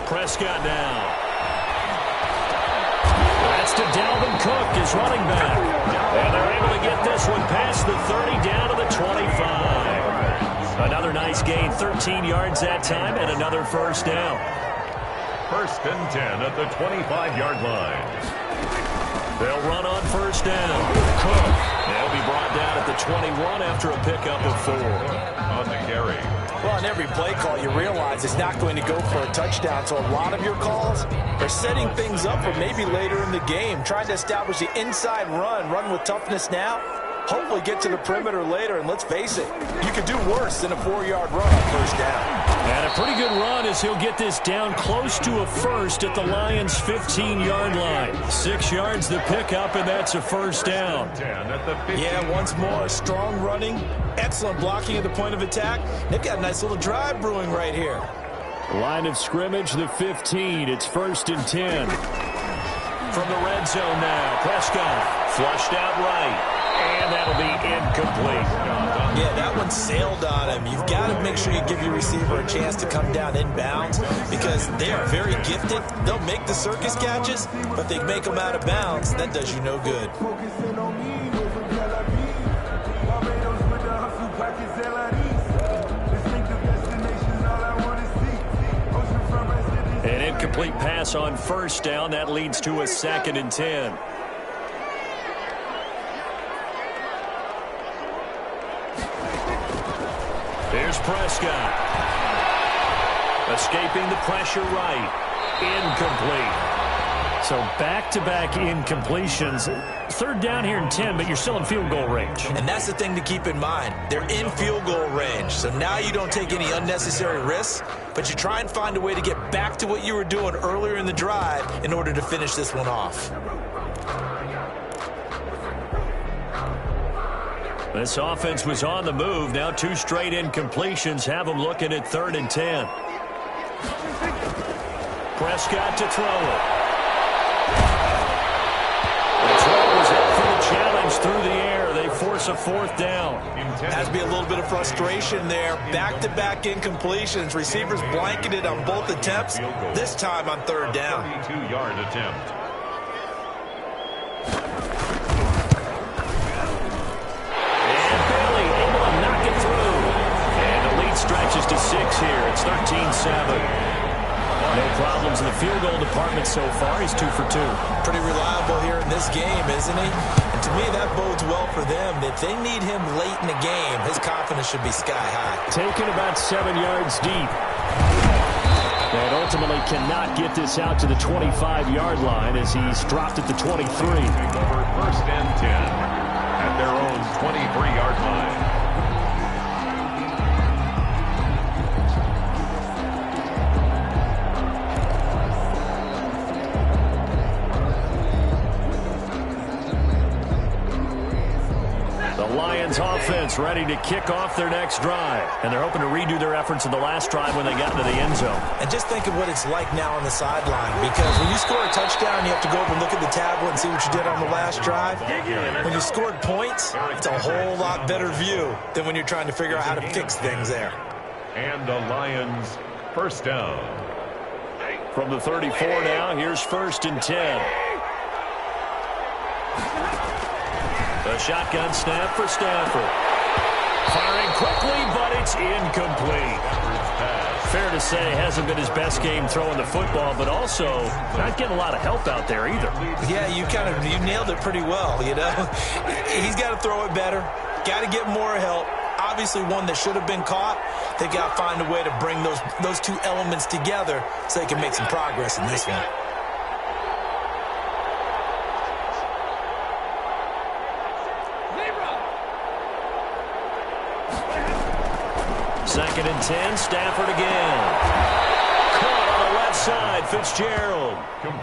Prescott now. That's to Dalvin Cook, his running back. And they're able to get this one past the 30 down to the 25. Another nice gain, 13 yards that time, and another first down. 1st and 10 at the 25-yard line. They'll run on first down. Cook. They'll be brought down at the 21 after a pickup of 4. On the carry. Well, on every play call, you realize it's not going to go for a touchdown. So a lot of your calls are setting things up for maybe later in the game, trying to establish the inside run with toughness now, hopefully get to the perimeter later. And let's face it, you could do worse than a 4-yard run on first down. And a pretty good run as he'll get this down close to a first at the Lions' 15-yard line. 6 yards the pickup, and that's a first down. Yeah, once more, strong running, excellent blocking at the point of attack. They've got a nice little drive brewing right here. Line of scrimmage, the 15. It's 1st and 10. From the red zone now, Prescott flushed out right. And that'll be incomplete. Yeah, that one sailed on him. You've got to make sure you give your receiver a chance to come down inbounds because they are very gifted. They'll make the circus catches, but if they make them out of bounds, that does you no good. An incomplete pass on first down. That leads to a 2nd and 10. Here's Prescott. Escaping the pressure right. Incomplete. So back-to-back incompletions. 3rd down here and 10, but you're still in field goal range. And that's the thing to keep in mind. They're in field goal range. So now you don't take any unnecessary risks, but you try and find a way to get back to what you were doing earlier in the drive in order to finish this one off. This offense was on the move. Now 2 straight incompletions have them looking at 3rd and 10. Prescott to throw it. The throw was up for the challenge through the air. They force a 4th down. Has to be a little bit of frustration there. Back-to-back incompletions. Receivers blanketed on both attempts. This time on 3rd down. 32-yard attempt. Stretches to 6 here. It's 13-7. No problems in the field goal department so far. He's 2 for 2. Pretty reliable here in this game, isn't he? And to me, that bodes well for them. If they need him late in the game, his confidence should be sky high. Taken about 7 yards deep. And ultimately cannot get this out to the 25-yard line as he's dropped at the 23. Over 1st and 10 at their own 23-yard line. Lions offense ready to kick off their next drive. And they're hoping to redo their efforts in the last drive when they got into the end zone. And just think of what it's like now on the sideline. Because when you score a touchdown, you have to go over and look at the tablet and see what you did on the last drive. When you scored points, it's a whole lot better view than when you're trying to figure out how to fix things there. And the Lions 1st down. From the 34 now, here's 1st and 10. The shotgun snap for Stafford. Firing quickly, but it's incomplete. Fair to say, hasn't been his best game throwing the football, but also not getting a lot of help out there either. Yeah, you nailed it pretty well, you know. He's got to throw it better. Got to get more help. Obviously one that should have been caught. They got to find a way to bring those 2 elements together so they can make some progress in this one. 2nd and 10, Stafford again. Caught on the left side, Fitzgerald.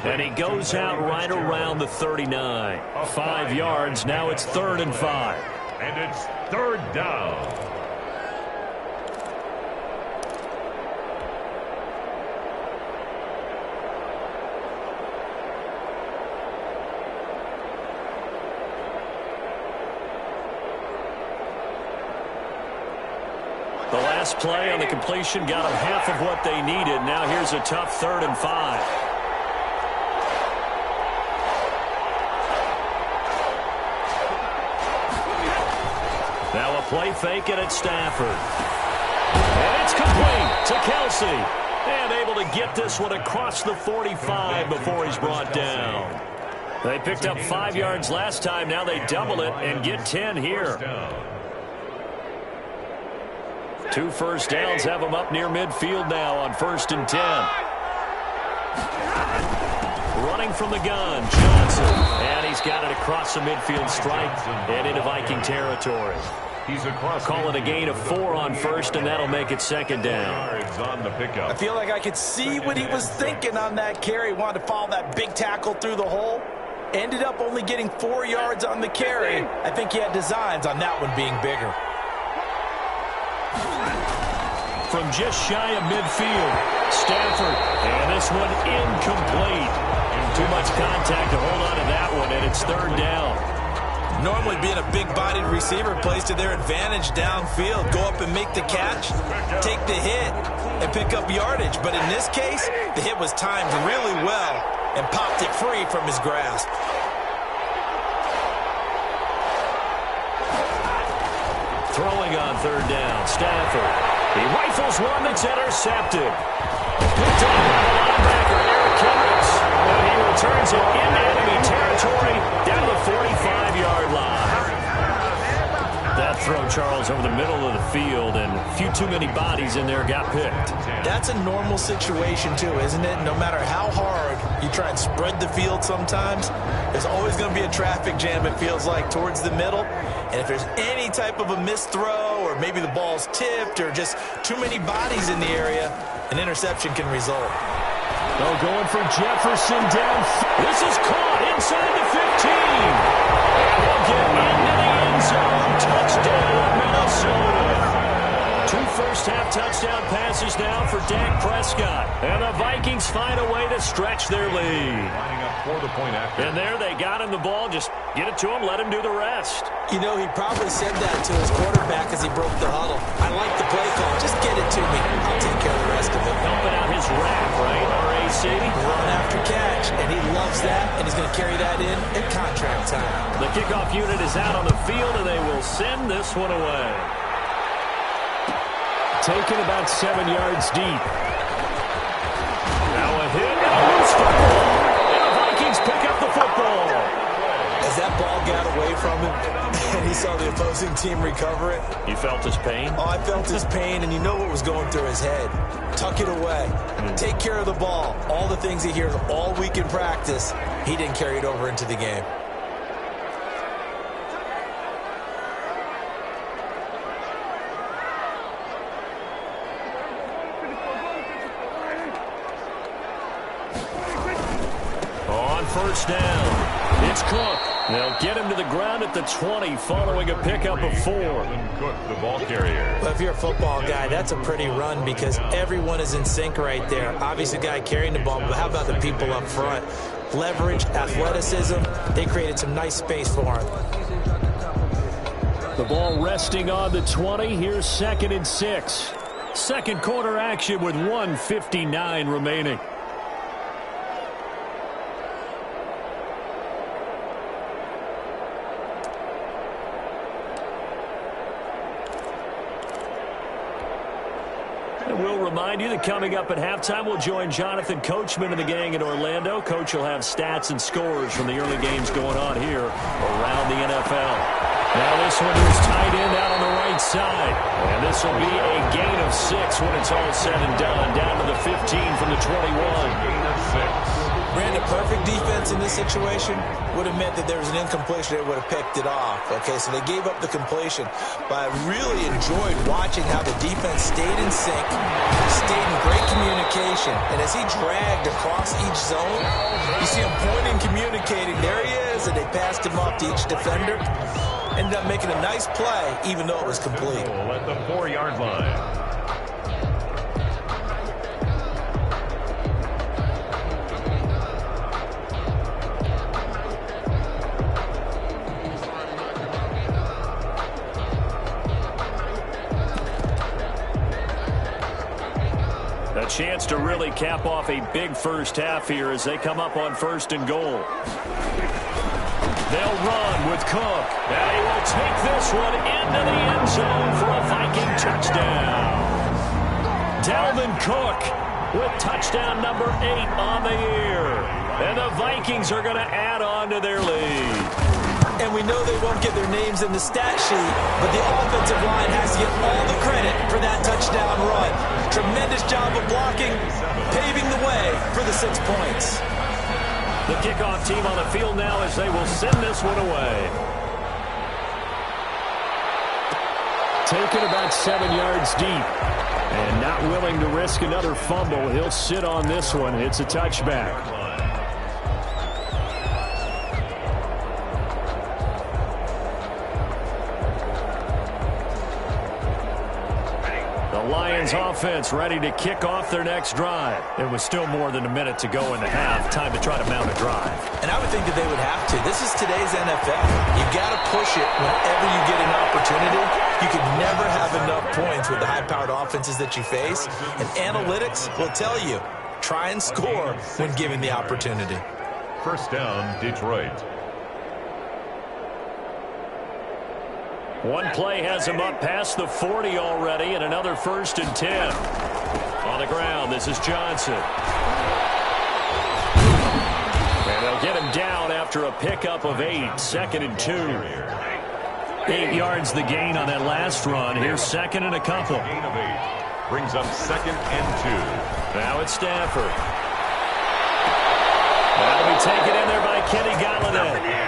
And he goes out right around the 39. 5 yards, now it's 3rd and 5. And it's 3rd down. The last play on the completion got them half of what they needed. Now here's a tough 3rd and 5. Now a play fake it at Stafford. And it's complete to Kelsey. And able to get this one across the 45 before he's brought down. They picked up 5 yards last time. Now they double it and get 10 here. 2 first downs have them up near midfield now on 1st and 10. Running from the gun, Johnson. And he's got it across the midfield stripe and into Viking territory. Call it a gain of 4 on 1st, and that'll make it 2nd down. I feel like I could see what he was thinking on that carry. Wanted to follow that big tackle through the hole. Ended up only getting 4 yards on the carry. I think he had designs on that one being bigger. From just shy of midfield, Stafford, and this one incomplete. Too much contact to hold on to that one, and it's 3rd down. Normally being a big-bodied receiver plays to their advantage downfield. Go up and make the catch, take the hit, and pick up yardage. But in this case, the hit was timed really well and popped it free from his grasp. Throwing on 3rd down, Stafford. He rifles one that's intercepted. Picked up by the linebacker, Eric Kendricks. And he returns it into enemy territory down to the 45-yard line. That throw, Charles, over the middle of the field, and a few too many bodies in there got picked. That's a normal situation, too, isn't it? No matter how hard you try and spread the field sometimes, there's always going to be a traffic jam, it feels like, towards the middle. And if there's any type of a missed throw, or maybe the ball's tipped, or just too many bodies in the area, an interception can result. Oh, going for Jefferson down. This is caught inside the 15. And he'll get into the end zone. Touchdown, Minnesota. 2 first-half touchdown passes now for Dak Prescott. And the Vikings find a way to stretch their lead. And there they got him the ball. Just get it to him, let him do the rest. You know, he probably said that to his quarterback as he broke the huddle. I like the play call. Just get it to me. I'll take care of the rest of it. Helping out his rap, right, RAC? Run after catch, and he loves that, and he's going to carry that in at contract time. The kickoff unit is out on the field, and they will send this one away. Taken about 7 yards deep. Now a hit, and a loose football. And the Vikings pick up the football. As that ball got away from him, and he saw the opposing team recover it. You felt his pain? Oh, I felt his pain, and you know what was going through his head. Tuck it away. Take care of the ball. All the things he hears all week in practice, he didn't carry it over into the game. On 1st down, it's Cook. They'll get him to the ground at the 20 following a pickup of 4. Cook, the ball carrier. Well, if you're a football guy, that's a pretty run because everyone is in sync right there. Obviously, the guy carrying the ball, but how about the people up front? Leverage, athleticism, they created some nice space for him. The ball resting on the 20. Here's 2nd and 6. Second quarter action with 1:59 remaining. We'll remind you that coming up at halftime, we'll join Jonathan Coachman and the gang in Orlando. Coach will have stats and scores from the early games going on here around the NFL. Now this one is tight end out on the right side. And this will be a gain of 6 when it's all said and done. Down to the 15 from the 21. Gain of 6. Ran a perfect defense in this situation. Would have meant that there was an incompletion. They would have picked it off. Okay, so they gave up the completion. But I really enjoyed watching how the defense stayed in sync, stayed in great communication. And as he dragged across each zone, you see him pointing, communicating. There he is, and they passed him off to each defender. Ended up making a nice play, even though it was complete. At the 4-yard line. A chance to really cap off a big first half here as they come up on 1st and goal. They'll run with Cook. And he will take this one into the end zone for a Viking touchdown. Dalvin Cook with touchdown number 8 on the year. And the Vikings are going to add on to their lead. And we know they won't get their names in the stat sheet, but the offensive line has to get all the credit for that touchdown run. Tremendous job of blocking, paving the way for the 6 points. The kickoff team on the field now as they will send this one away. Taken about 7 yards deep. And not willing to risk another fumble. He'll sit on this one. It's a touchback. Lions offense ready to kick off their next drive. It was still more than a minute to go in the half. Time to try to mount a drive. And I would think that they would have to. This is today's NFL. You've got to push it whenever you get an opportunity. You can never have enough points with the high-powered offenses that you face. And analytics will tell you, try and score when given the opportunity. 1st down, Detroit. One play has him up past the 40 already, and another 1st and 10. On the ground, this is Johnson. And they'll get him down after a pickup of 8, 2nd and 2. 8 yards the gain on that last run. Here's 2nd and a couple. Gain of 8. Brings up 2nd and 2. Now it's Stafford. That'll be taken in there by Kenny Galladay.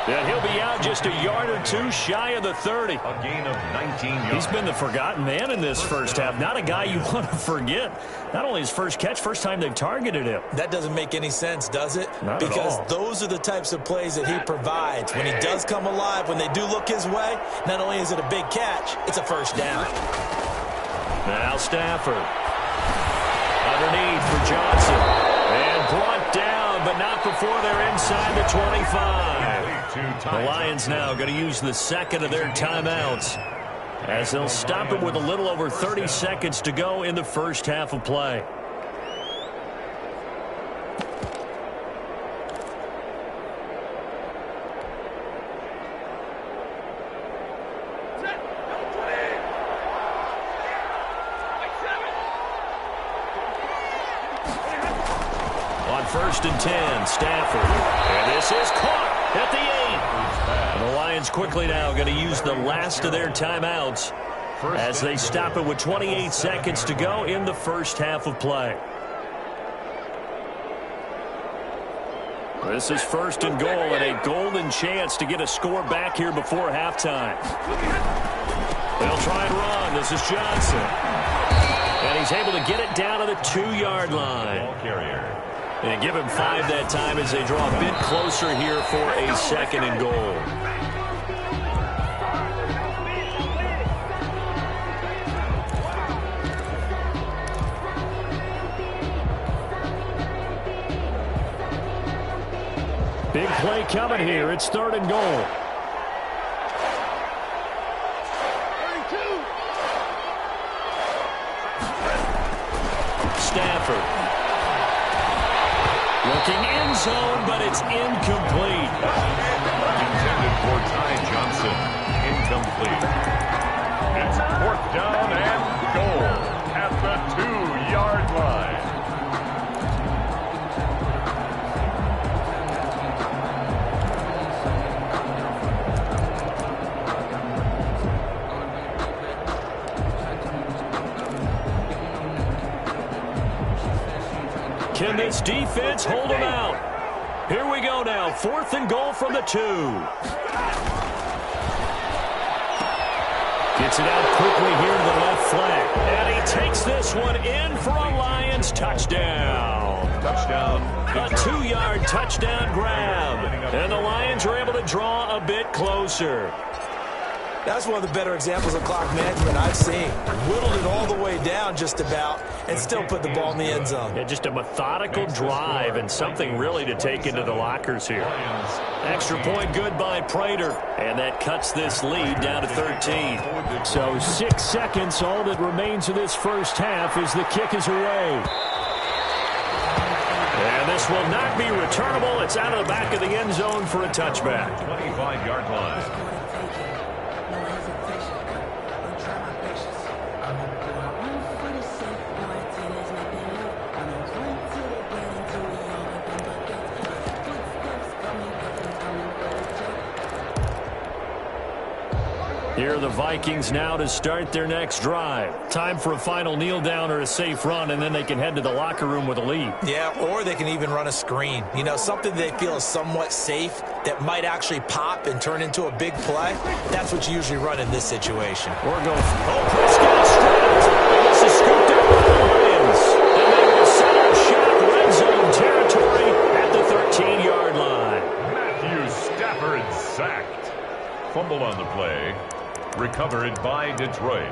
And he'll be out just a yard or 2 shy of the 30. A gain of 19 yards. He's been the forgotten man in this first half. Not a guy you want to forget. Not only his first catch, first time they've targeted him. That doesn't make any sense, does it? Not because at all. Those are the types of plays that he provides. When he does come alive, when they do look his way, not only is it a big catch, it's a 1st down. Now Stafford. Underneath for Johnson. And brought down, but not before they're inside the 25. The Lions now going to use the 2nd of their timeouts as they'll stop it with a little over 30 seconds to go in the first half of play. On 1st and 10, Stafford. And this is caught at the 8. And the Lions quickly now going to use the last of their timeouts as they stop it with 28 seconds to go in the first half of play. This is 1st and goal and a golden chance to get a score back here before halftime. They'll try and run. This is Johnson. And he's able to get it down to the 2-yard line. Ball carrier. And give him 5 that time as they draw a bit closer here for a 2nd and goal. Big play coming here. It's 3rd and goal. Stafford. Looking end zone, but it's incomplete. Intended for Ty Johnson. Incomplete. It's 4th down and goal at the 2-yard line. Can this defense hold them out? Here we go now. 4th and goal from the 2. Gets it out quickly here to the left flank. And he takes this one in for a Lions touchdown. Touchdown. A 2-yard touchdown grab. And the Lions are able to draw a bit closer. That's one of the better examples of clock management I've seen. Whittled it all the way down just about and still put the ball in the end zone. Yeah, just a methodical drive and something really to take into the lockers here. Extra point good by Prater. And that cuts this lead down to 13. So 6 seconds, all that remains of this first half as the kick is away. And this will not be returnable. It's out of the back of the end zone for a touchback. 25-yard line. Here are the Vikings now to start their next drive. Time for a final kneel down or a safe run, and then they can head to the locker room with a lead. Yeah, or they can even run a screen. You know, something they feel is somewhat safe that might actually pop and turn into a big play. That's what you usually run in this situation. Or go, Prescott stripped. This is scooped up by the Lions. And they will settle shot red zone territory at the 13-yard line. Matthew Stafford sacked. Fumble on the play. Recovered by Detroit.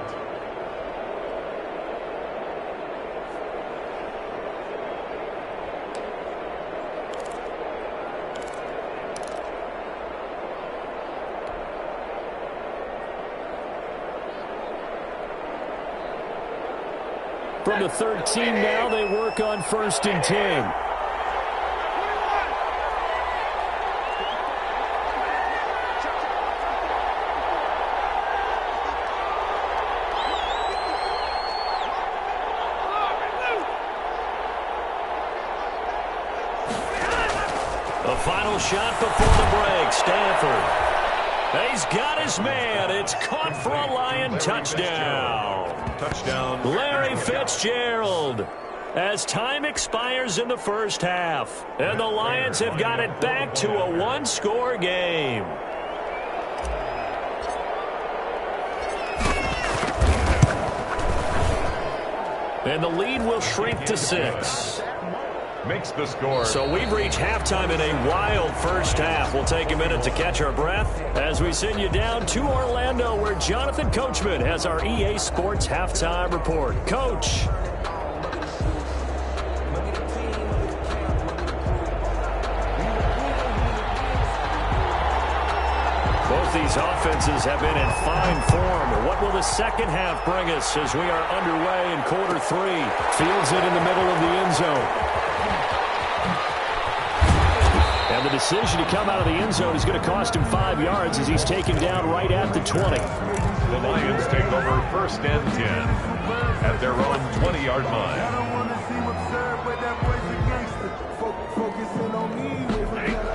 From the 13 now, they work on 1st and 10. The final shot before the break. Stanford. He's got his man. It's caught for a Lion touchdown. Touchdown. Larry Fitzgerald. As time expires in the first half. And the Lions have got it back to a one-score game. And the lead will shrink to 6. Makes the score. So we've reached halftime in a wild first half. We'll take a minute to catch our breath as we send you down to Orlando, where Jonathan Coachman has our EA Sports halftime report. Coach. Both these offenses have been in fine form. What will the second half bring us as we are underway in quarter 3? Fields it in the middle of the end zone. And the decision to come out of the end zone is going to cost him 5 yards as he's taken down right at the 20. The Lions take over 1st and 10 at their own 20-yard line.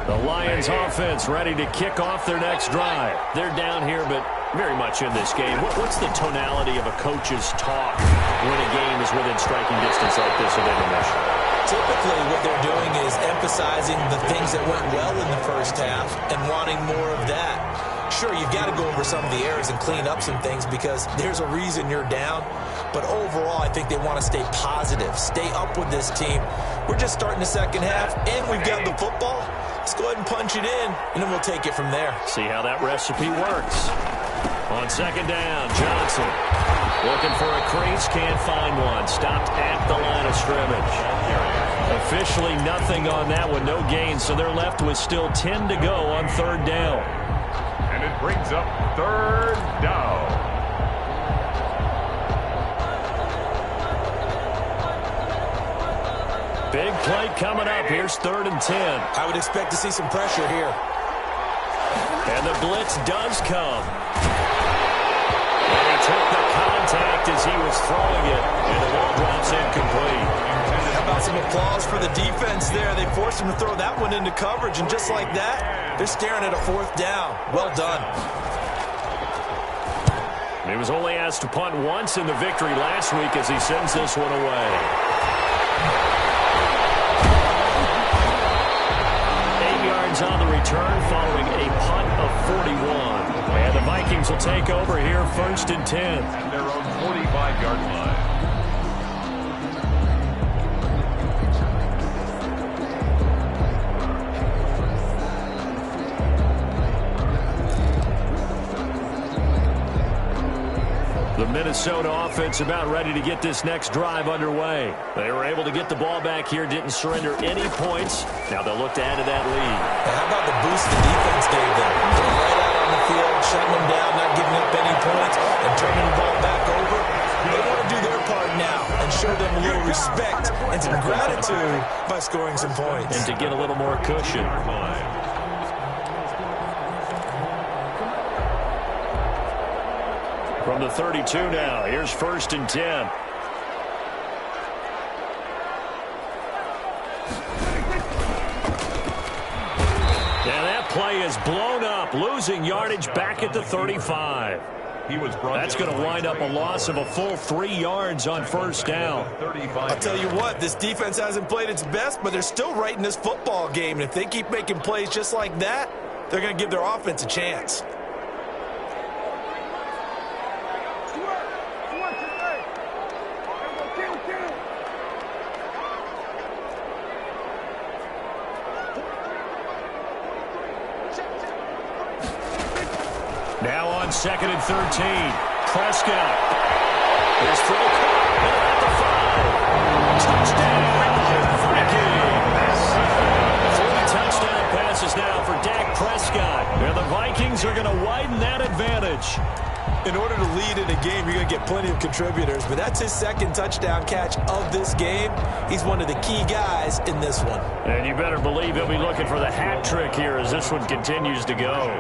The Lions offense ready to kick off their next drive. They're down here, but very much in this game. What's the tonality of a coach's talk when a game is within striking distance like this of intermission? Typically, what they're doing is emphasizing the things that went well in the first half and wanting more of that. Sure, you've got to go over some of the errors and clean up some things because there's a reason you're down. But overall, I think they want to stay positive, stay up with this team. We're just starting the second half, and we've got the football. Let's go ahead and punch it in, and then we'll take it from there. See how that recipe works. On second down, Johnson looking for a crease, can't find one. Stopped at the line of scrimmage. Officially nothing on that one, no gain, so they're left with still 10 to go on 3rd down. And it brings up 3rd down. Big play coming up. Here's 3rd and 10. I would expect to see some pressure here. And the blitz does come. And he took the contact as he was throwing it, and the ball drops incomplete. How about some applause for the defense there? They forced him to throw that one into coverage, and just like that, they're staring at a 4th down. Well done. He was only asked to punt once in the victory last week as he sends this one away. 8 yards on the return following a punt of 41. And the Vikings will take over here 1st and 10. At their own 45-yard line. Minnesota offense about ready to get this next drive underway. They were able to get the ball back here, didn't surrender any points. Now they'll look to add to that lead. Now how about the boost the defense gave them? Getting right out on the field, shutting them down, not giving up any points, and turning the ball back over. They want to do their part now and show them a little respect and some gratitude by scoring some points. And to get a little more cushion. From the 32 now, here's 1st and 10. And that play is blown up, losing yardage back at the 35. That's going to wind up a loss of a full 3 yards on 1st down. I'll tell you what, this defense hasn't played its best, but they're still right in this football game. And if they keep making plays just like that, they're going to give their offense a chance. Now on 2nd and 13. Prescott. His throw at the 5. Touchdown, Vikings. 3 touchdown passes now for Dak Prescott. And the Vikings are going to widen that advantage. In order to lead in a game, you're going to get plenty of contributors, but that's his 2nd touchdown catch of this game. He's one of the key guys in this one. And you better believe he'll be looking for the hat trick here as this one continues to go.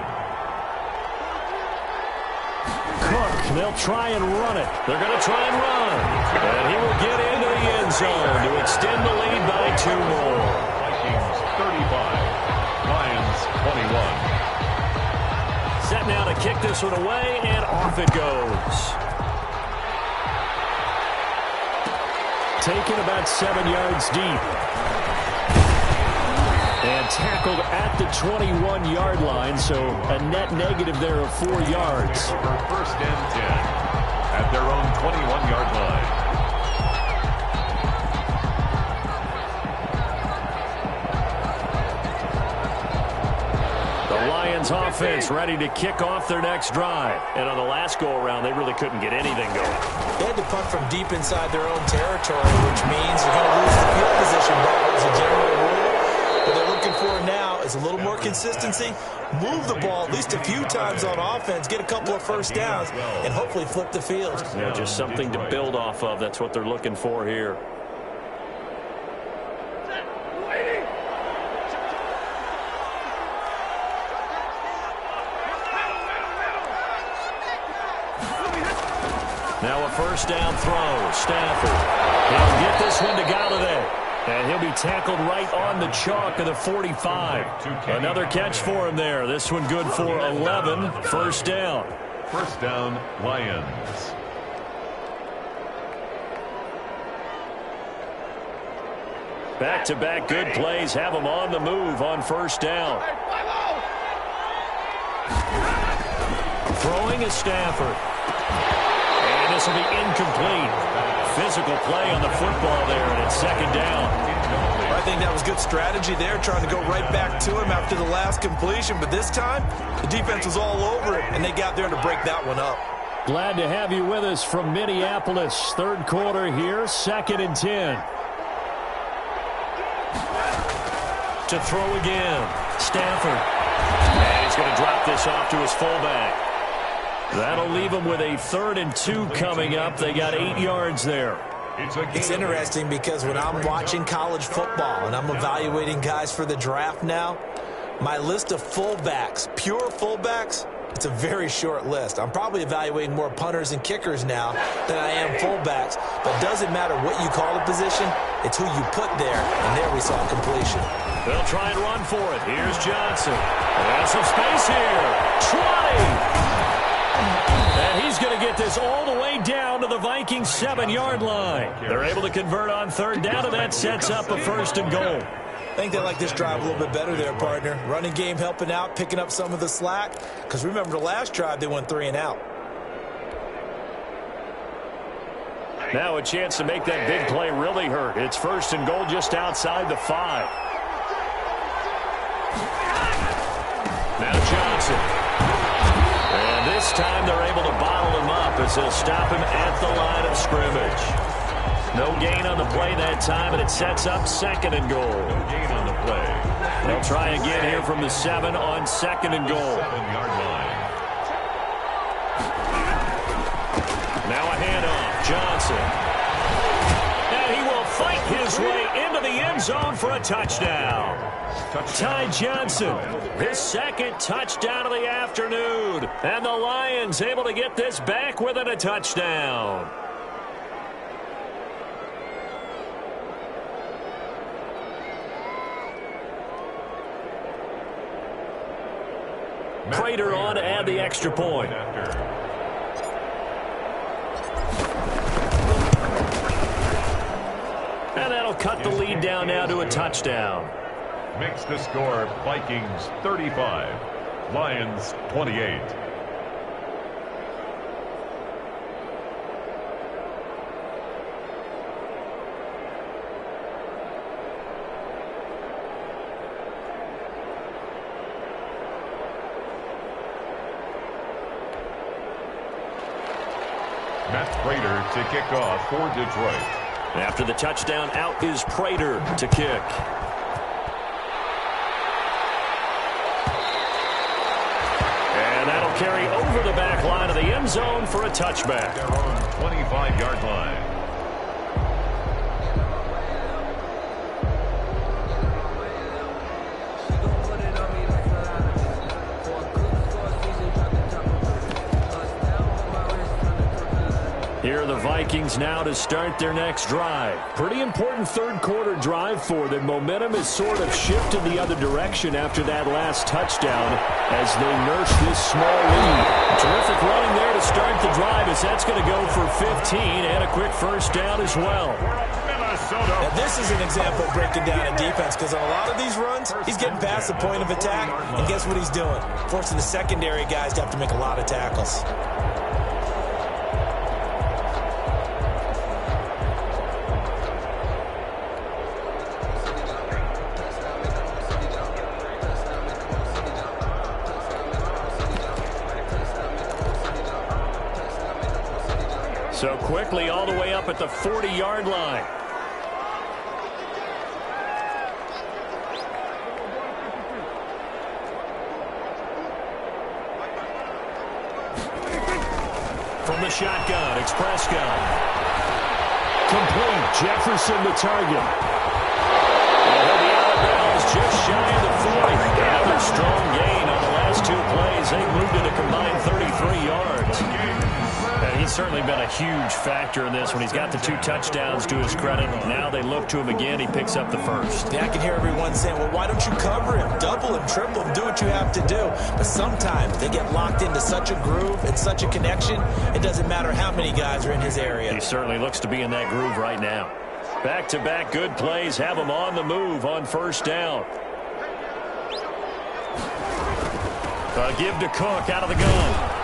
Cook, they'll try and run it. They're going to try and run. And he will get into the end zone to extend the lead by 2 more. Vikings 35, Lions 21. Set now to kick this one away, and off it goes. Taken about 7 yards deep. And tackled at the 21-yard line, so a net negative there of 4 yards. For 1st and 10 at their own 21-yard line. The Lions offense ready to kick off their next drive. And on the last go-around, they really couldn't get anything going. They had to punt from deep inside their own territory, which means you're going to lose the field position battle as a general rule. What they're looking for now is a little more consistency, move the ball at least a few times on offense, get a couple of 1st downs, and hopefully flip the field. Yeah, just something to build off of. That's what they're looking for here. Now a 1st down throw. Stafford. He'll get this one to Galladay. And he'll be tackled right on the chalk of the 45. Another catch for him there. This one good for 11. 1st down. 1st down, Lions. Back-to-back good plays have them on the move on 1st down. Throwing is Stafford. And this will be incomplete. Physical play on the football there, and it's 2nd down. I think that was good strategy there, trying to go right back to him after the last completion. But this time, the defense was all over it, and they got there to break that one up. Glad to have you with us from Minneapolis. 3rd quarter here, 2nd and 10. To throw again. Stafford. And he's going to drop this off to his fullback. That'll leave them with a 3rd and 2 coming up. They got 8 yards there. It's interesting because when I'm watching college football and I'm evaluating guys for the draft now, my list of fullbacks, pure fullbacks, it's a very short list. I'm probably evaluating more punters and kickers now than I am fullbacks. But it doesn't matter what you call the position, it's who you put there. And there we saw completion. They'll try and run for it. Here's Johnson. There's some space here. 20. And he's going to get this all the way down to the Vikings 7-yard line. They're able to convert on 3rd down, and that sets up a 1st and goal. I think they like this drive a little bit better there, partner. Running game helping out, picking up some of the slack. Because remember, the last drive, they went 3 and out. Now a chance to make that big play really hurt. It's 1st and goal just outside the 5. Now Johnson. And this time they're able to bottle him up. as they'll stop him at the line of scrimmage. No gain on the play that time, and it sets up 2nd and goal. No gain on the play. They'll try again here from the 7 on 2nd and goal. 7-yard line. Now a handoff. Johnson. And he will fight his way into the end zone for a touchdown. Ty Johnson, his 2nd touchdown of the afternoon. And the Lions able to get this back within a touchdown. Prater on to add the extra point. And that'll cut the lead down now to a touchdown. Makes the score Vikings 35, Lions 28. Matt Prater to kick off for Detroit. After the touchdown, out is Prater to kick. And that'll carry over the back line of the end zone for a touchback. Their own 25-yard line. Here are the Vikings now to start their next drive. Pretty important third-quarter drive for them. Momentum has sort of shifted the other direction after that last touchdown as they nurse this small lead. Terrific running there to start the drive as that's going to go for 15 and a quick first down as well. Now, this is an example of breaking down a defense because on a lot of these runs, he's getting past the point of attack, and guess what he's doing? Forcing the secondary guys to have to make a lot of tackles. So quickly all the way up at the 40-yard line. From the shotgun, express gun. Complete. Jefferson the target. And he'll be out of bounds just shy of the 40. Another strong gain on the last 2 plays. They moved it a combined 33 yards. And he's certainly been a huge factor in this when he's got the 2 touchdowns to his credit. Now they look to him again. He picks up the first. Yeah, I can hear everyone saying, well, why don't you cover him? Double him, triple him, do what you have to do. But sometimes they get locked into such a groove and such a connection, it doesn't matter how many guys are in his area. He certainly looks to be in that groove right now. Back-to-back good plays have him on the move on first down. Give to Cook out of the gun.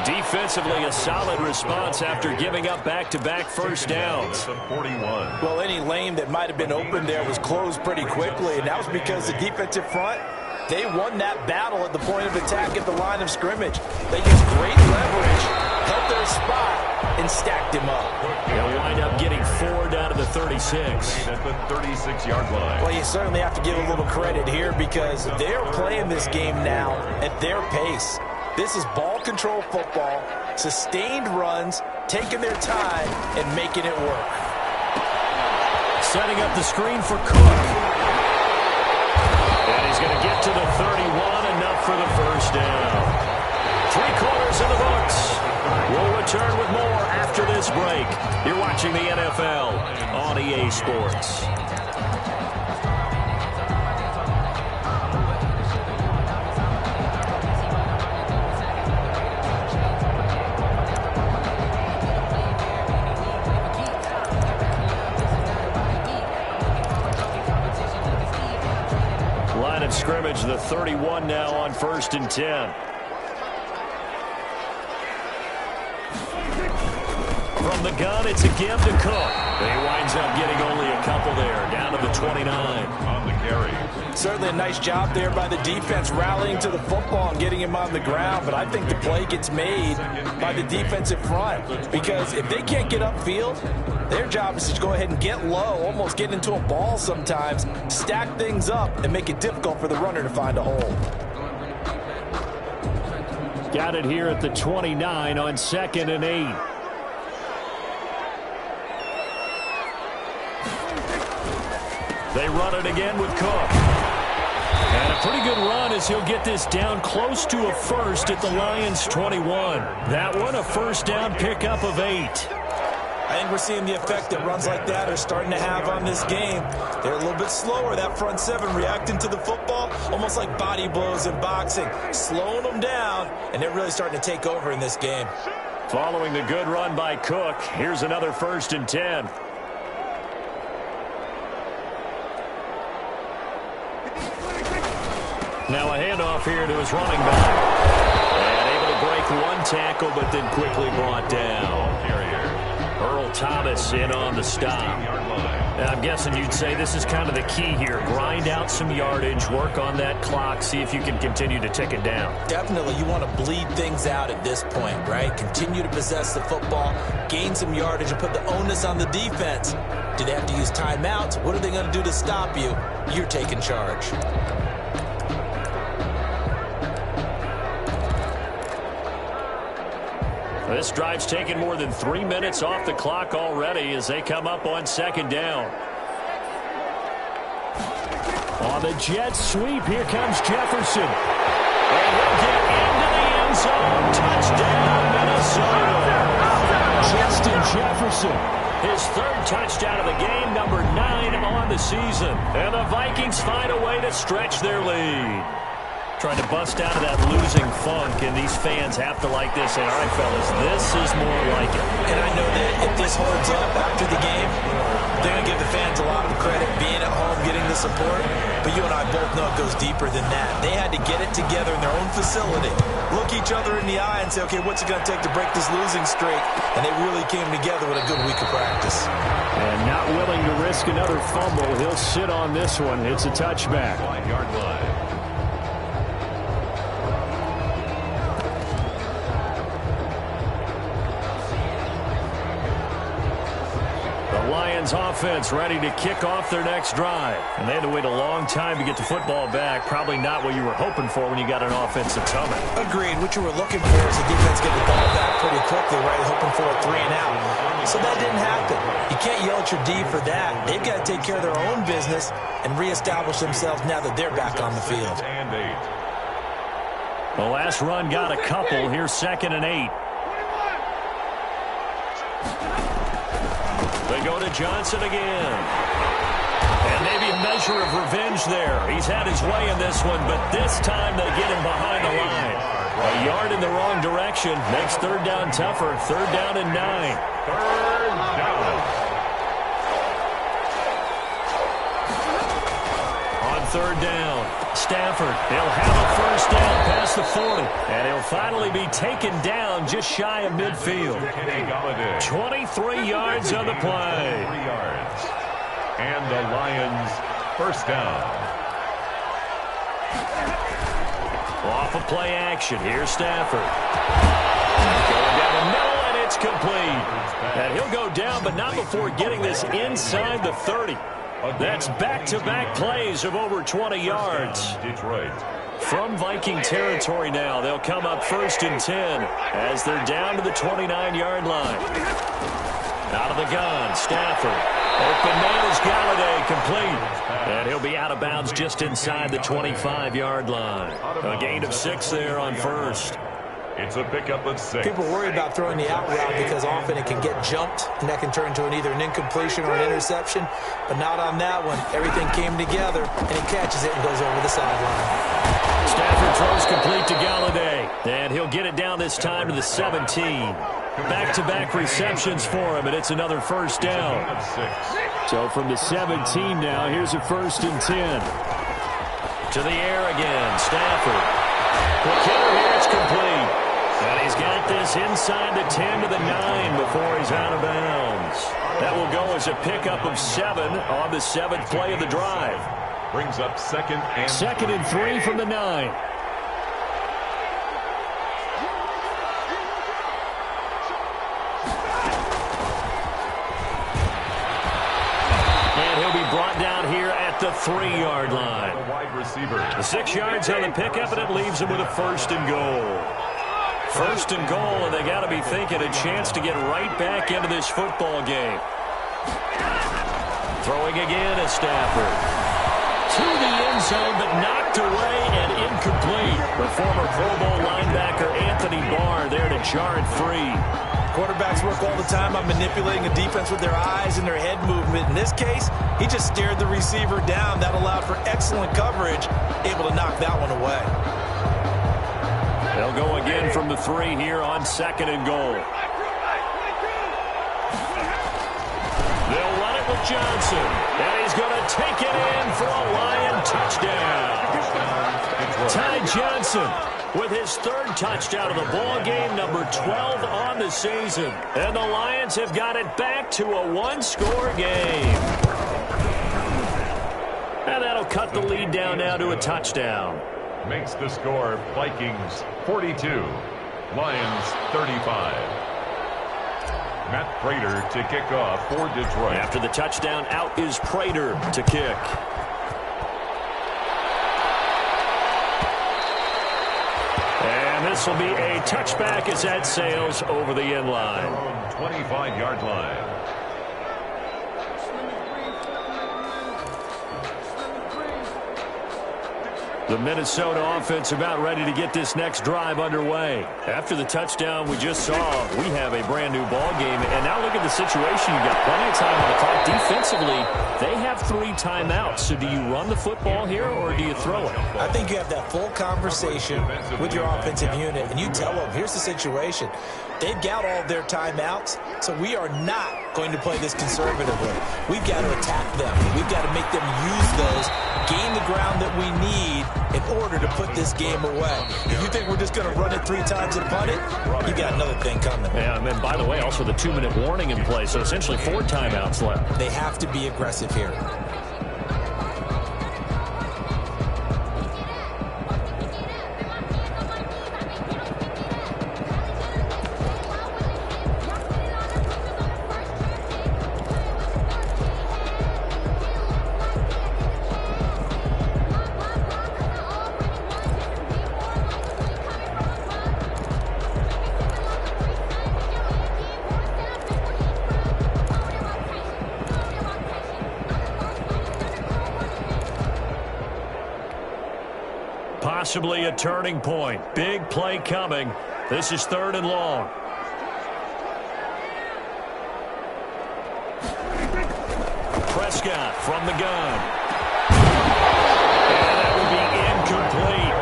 Defensively, a solid response after giving up back-to-back first downs. 41. Well, any lane that might have been open there was closed pretty quickly, and that was because the defensive front, they won that battle at the point of attack at the line of scrimmage. They used great leverage, held their spot, and stacked him up. They'll wind up getting 4 down to the 36. At the 36-yard line. Well, you certainly have to give a little credit here because they're playing this game now at their pace. This is ball control football, sustained runs, taking their time, and making it work. Setting up the screen for Cook. And he's going to get to the 31, enough for the first down. 3 quarters in the books. We'll return with more after this break. You're watching the NFL on EA Sports. Line of scrimmage, the 31 now on 1st and 10. From From the gun, it's a give to Cook. He winds up getting only a couple there, down to the 29. On the carry. Certainly a nice job there by the defense rallying to the football and getting him on the ground, but I think the play gets made by the defensive front because if they can't get upfield, their job is to go ahead and get low, almost get into a ball sometimes, stack things up, and make it difficult for the runner to find a hole. Got it here at the 29 on 2nd and 8. They run it again with Cook. And a pretty good run as he'll get this down close to a first at the Lions' 21. That one, a first down pickup of 8. I think we're seeing the effect that runs like that are starting to have on this game. They're a little bit slower, that front seven, reacting to the football, almost like body blows in boxing, slowing them down, and they're really starting to take over in this game. Following the good run by Cook, here's another 1st and 10. Now a handoff here to his running back. And able to break one tackle, but then quickly brought down. Earl Thomas in on the stop. And I'm guessing you'd say this is kind of the key here. Grind out some yardage, work on that clock, see if you can continue to tick it down. Definitely, you want to bleed things out at this point, right? Continue to possess the football, gain some yardage, and put the onus on the defense. Do they have to use timeouts? What are they going to do to stop you? You're taking charge. This drive's taken more than 3 minutes off the clock already as they come up on 2nd down. On the jet sweep, here comes Jefferson. And he'll get into the end zone. Touchdown, Minnesota. Justin Jefferson. His 3rd touchdown of the game, number 9 on the season. And the Vikings find a way to stretch their lead. Trying to bust out of that losing funk, and these fans have to like this. And all right, fellas, this is more like it. And I know that if this holds up after the game, they're going to give the fans a lot of credit being at home, getting the support. But you and I both know it goes deeper than that. They had to get it together in their own facility, look each other in the eye and say, okay, what's it going to take to break this losing streak? And they really came together with a good week of practice. And not willing to risk another fumble. He'll sit on this one. It's a touchback. 5-yard line. Lions offense ready to kick off their next drive. And they had to wait a long time to get the football back. Probably not what you were hoping for when you got an offensive coming. Agreed. What you were looking for is the defense get the ball back pretty quickly, right? Hoping for a 3 and out. So that didn't happen. You can't yell at your D for that. They've got to take care of their own business and reestablish themselves now that they're back on the field. The last run got a couple. Here's 2nd and 8. They go to Johnson again. And maybe a measure of revenge there. He's had his way in this one, but this time they get him behind the line. A yard in the wrong direction makes 3rd down tougher. 3rd down and 9. 3rd down. On 3rd down, Stafford, he'll have a first down past the 40. And he'll finally be taken down just shy of midfield. 23 yards on the play. 3 yards. And the Lions first down. Off of play action. Here's Stafford. Going down the middle, and it's complete. And he'll go down, but not before getting this inside the 30. That's back-to-back plays of over 20 yards. Detroit. From Viking territory now, they'll come up 1st and 10 as they're down to the 29-yard line. Out of the gun, Stafford. Open man is Galladay, complete. And he'll be out of bounds just inside the 25-yard line. A gain of 6 there on 1st. It's a pickup of 6. People worry about throwing the out route because often it can get jumped, and that can turn into either an incompletion or an interception. But not on that one. Everything came together, and he catches it and goes over the sideline. Stafford throws complete to Galladay. And he'll get it down this time to the 17. Back-to-back receptions for him, and it's another first down. So from the 17 now, here's a 1st and 10. To the air again, Stafford. Quick hitter here, it's complete. And he's got this inside the 10 to the 9 before he's out of bounds. That will go as a pickup of 7 on the 7th play of the drive. Brings up second and 3 from the 9. And he'll be brought down here at the 3-yard line. The wide receiver. The 6 yards on the pickup, and it leaves him with a 1st and goal. 1st and goal, and they got to be thinking a chance to get right back into this football game. Throwing again is Stafford. To the end zone, but knocked away and incomplete. The former Pro Bowl linebacker Anthony Barr there to jar it free. Quarterbacks work all the time on manipulating a defense with their eyes and their head movement. In this case, he just stared the receiver down. That allowed for excellent coverage, able to knock that one away. They'll go again from the 3 here on 2nd and goal. They'll run it with Johnson. And he's going to take it in for a Lion touchdown. Ty Johnson with his 3rd touchdown of the ball game, number 12 on the season. And the Lions have got it back to a 1-score game. And that'll cut the lead down now to a touchdown. Makes the score Vikings 42, Lions 35. Matt Prater to kick off for Detroit. After the touchdown, out is Prater to kick. And this will be a touchback as that sails over the end line. 25-yard line. The Minnesota offense about ready to get this next drive underway. After the touchdown we just saw, we have a brand new ball game. And now look at the situation. You've got plenty of time on the clock. Defensively, they have 3 timeouts. So do you run the football here or do you throw it? I think you have that full conversation with your offensive unit, and you tell them, here's the situation. They've got all of their timeouts, so we are not going to play this conservatively. We've got to attack them. We've got to make them use those, gain the ground that we need in order to put this game away. If you think we're just going to run it 3 times and punt it, you got another thing coming. Yeah, and then, by the way, also the 2-minute warning in play, so essentially 4 timeouts left. They have to be aggressive here. Possibly a turning point. Big play coming. This is 3rd and long. Prescott from the gun. And that would be incomplete.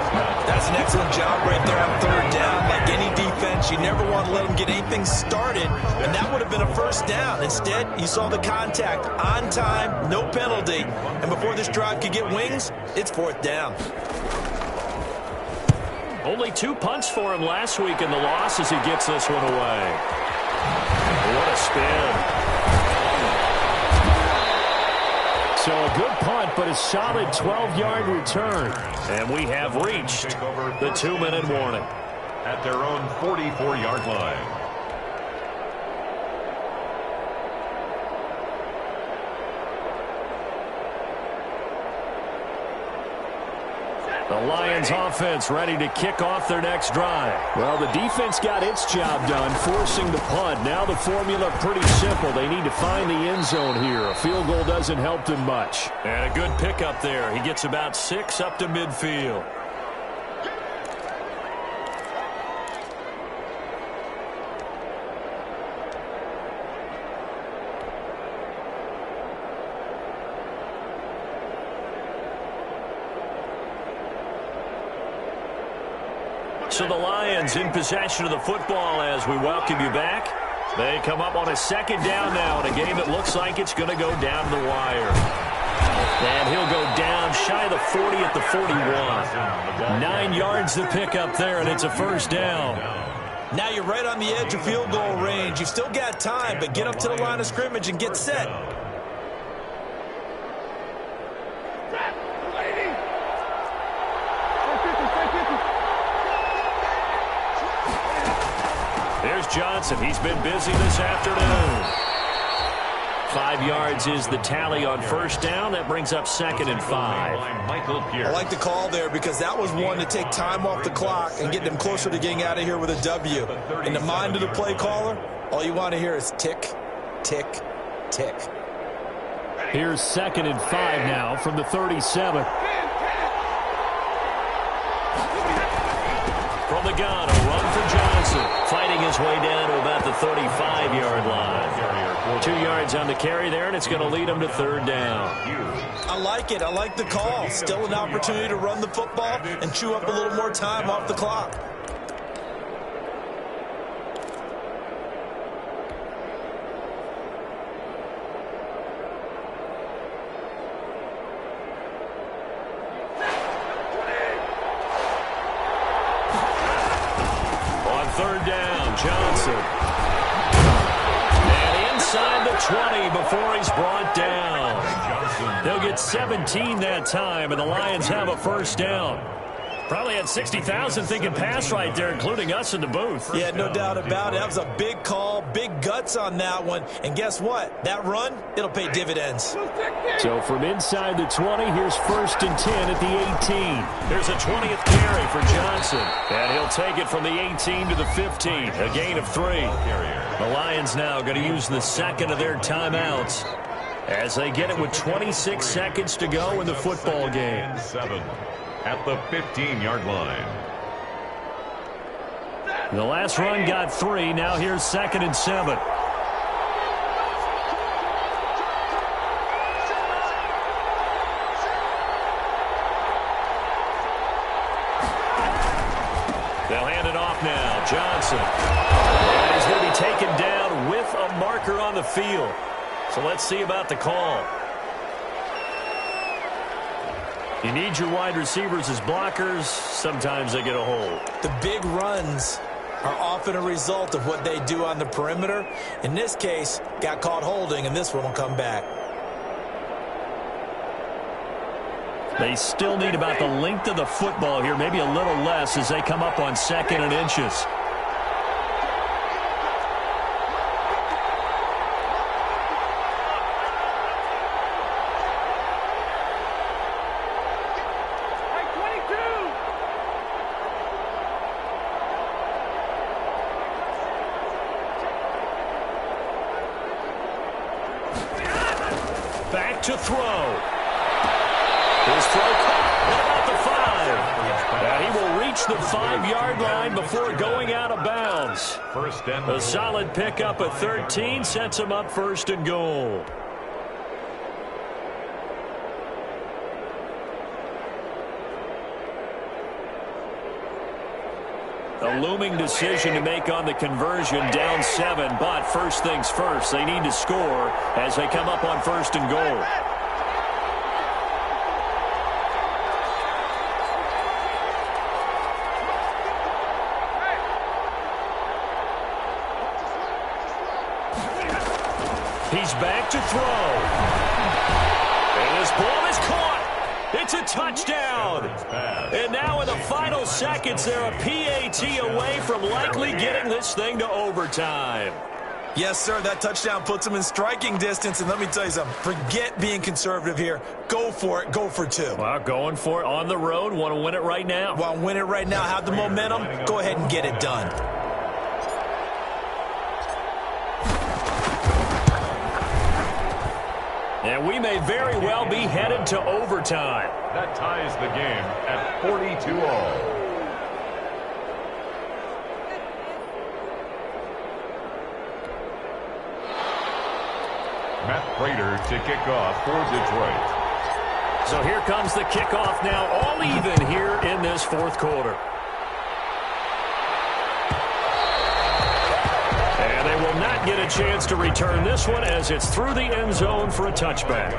That's an excellent job right there on 3rd down. Like any defense, you never want to let them get anything started, and that would have been a 1st down. Instead, you saw the contact on time, no penalty, and before this drive could get wings, it's 4th down. Only 2 punts for him last week in the loss as he gets this one away. What a spin. So a good punt, but a solid 12-yard return. And we have reached the 2-minute warning. At their own 44-yard line. The Lions offense ready to kick off their next drive. Well, the defense got its job done, forcing the punt. Now the formula pretty simple. They need to find the end zone here. A field goal doesn't help them much. And a good pickup there. He gets about 6 up to midfield. So the Lions in possession of the football as we welcome you back. They come up on a 2nd down now in a game that looks like it's going to go down the wire. And he'll go down shy of the 40 at the 41. 9 yards to pick up there, and it's a 1st down. Now you're right on the edge of field goal range. You've still got time, but get up to the line of scrimmage and get set. There's Johnson. He's been busy this afternoon. 5 yards is the tally on first down. That brings up 2nd and 5. I like the call there because that was one to take time off the clock and get them closer to getting out of here with a W. In the mind of the play caller, all you want to hear is tick, tick, tick. Here's 2nd and 5 now from the 37. From the gun, a run for Johnson. Fighting his way down to about the 35-yard line. 2 yards on the carry there, and it's going to lead him to 3rd down. I like it. I like the call. Still an opportunity to run the football and chew up a little more time off the clock. On 3rd down, Johnson. Inside the 20 before he's brought down. They'll get 17 that time, and the Lions have a first down. Probably had 60,000 thinking pass right there, including us in the booth. Yeah, no doubt about it. That was a big call, big guts on that one. And guess what? That run, it'll pay dividends. So from inside the 20, here's 1st and 10 at the 18. There's a 20th carry for Johnson. And he'll take it from the 18 to the 15, a gain of 3. The Lions now going to use the 2nd of their timeouts as they get it with 26 seconds to go in the football game. 7 at the 15-yard line. The last run got 3. Now here's 2nd and 7. They'll hand it off now. Johnson. And he's going to be taken down with a marker on the field. So let's see about the call. You need your wide receivers as blockers. Sometimes they get a hold. The big runs are often a result of what they do on the perimeter. In this case, got caught holding, and this one will come back. They still need about the length of the football here, maybe a little less as they come up on 2nd and inches. Back to throw. His throw caught at about the 5. And he will reach the 5-yard line before going out of bounds. A solid pickup at 13 sets him up 1st and goal. A looming decision to make on the conversion, down 7, but first things first, they need to score as they come up on 1st and goal. He's back to throw. And this ball is caught. It's a touchdown. And now in the final seconds, they're a PAT away from likely getting this thing to overtime. Yes, sir, that touchdown puts them in striking distance. And let me tell you something, forget being conservative here. Go for it. Go for 2. Well, going for it on the road. Want to win it right now. Want to win it right now. Have the momentum. Go ahead and get it done. And we may very well be headed to overtime. That ties the game at 42-all. Matt Prater to kick off for Detroit. So here comes the kickoff now, all even here in this 4th quarter. And they will not get a chance to return this one as it's through the end zone for a touchback.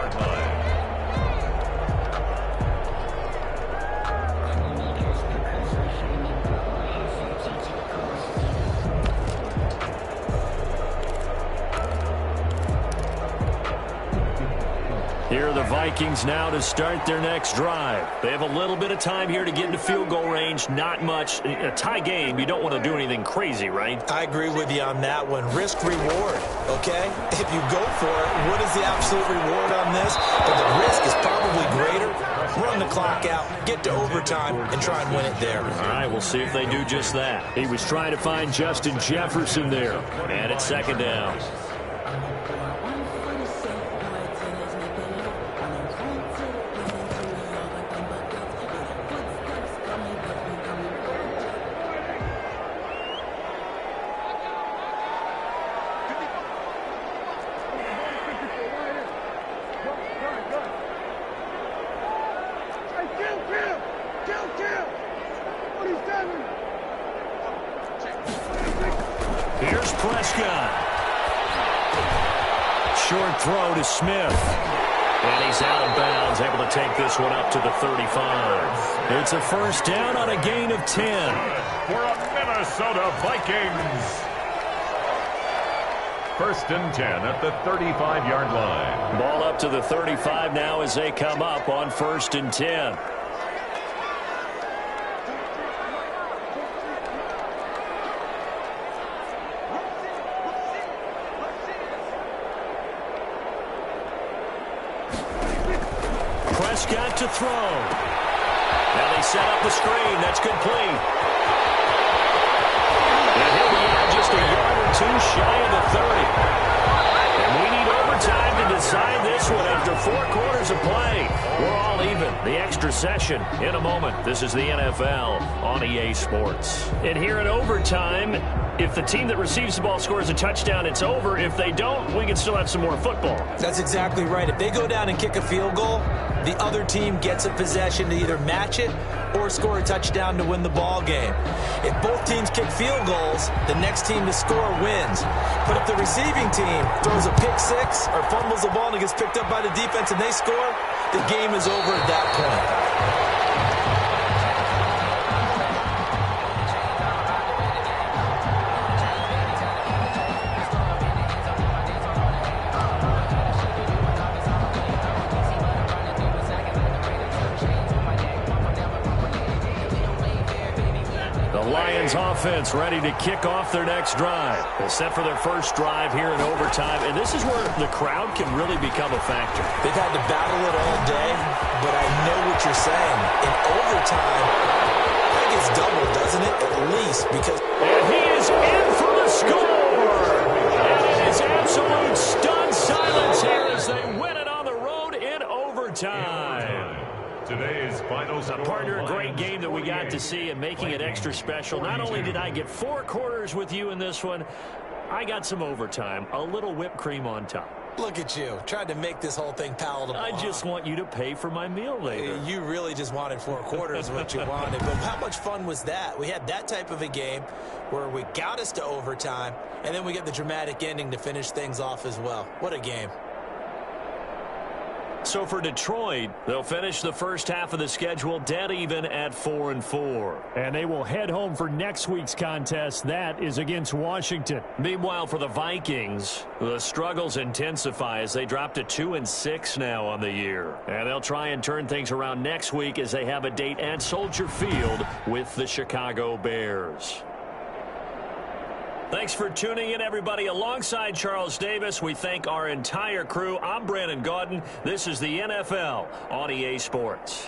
Here are the Vikings now to start their next drive. They have a little bit of time here to get into field goal range. Not much. A tie game, you don't want to do anything crazy, right? I agree with you on that one. Risk reward, okay? If you go for it, what is the absolute reward on this? But the risk is probably greater. Run the clock out, get to overtime, and try and win it there. All right, we'll see if they do just that. He was trying to find Justin Jefferson there. And it's second down. Here's Prescott. Short throw to Smith. And he's out of bounds, able to take this one up to the 35. It's a first down on a gain of 10. For a Minnesota Vikings. First and 10 at the 35-yard line. Ball up to the 35 now as they come up on first and 10. Prescott to throw. Now they set up the screen. That's complete. And he'll be out just a yard or two shy of the 30. And we need overtime to decide this one after 4 quarters of play. We're all even. The extra session in a moment. This is the NFL on EA Sports. And here in overtime, if the team that receives the ball scores a touchdown, it's over. If they don't, we can still have some more football. That's exactly right. If they go down and kick a field goal, the other team gets a possession to either match it or score a touchdown to win the ball game. If both teams kick field goals, the next team to score wins. But if the receiving team throws a pick six or fumbles the ball and it gets picked up by the defense and they score, the game is over at that point. Offense ready to kick off their next drive. They're set for their first drive here in overtime, and this is where the crowd can really become a factor. They've had to battle it all day, but I know what you're saying. In overtime, I think it's double, doesn't it? At least, because... And he is in for the score! And it is absolute stunned silence here as they win it on the road in overtime. Today's final score. Partner, a great game that we got to see and making it extra special. Not only did I get 4 quarters with you in this one, I got some overtime, a little whipped cream on top. Look at you, trying to make this whole thing palatable. I just want you to pay for my meal later. You really just wanted 4 quarters what you wanted. But how much fun was that? We had that type of a game where we got us to overtime, and then we get the dramatic ending to finish things off as well. What a game. So for Detroit, they'll finish the first half of the schedule dead even at 4-4. And they will head home for next week's contest. That is against Washington. Meanwhile, for the Vikings, the struggles intensify as they drop to 2-6 now on the year. And they'll try and turn things around next week as they have a date at Soldier Field with the Chicago Bears. Thanks for tuning in, everybody. Alongside Charles Davis, we thank our entire crew. I'm Brandon Gaudin. This is the NFL on EA Sports.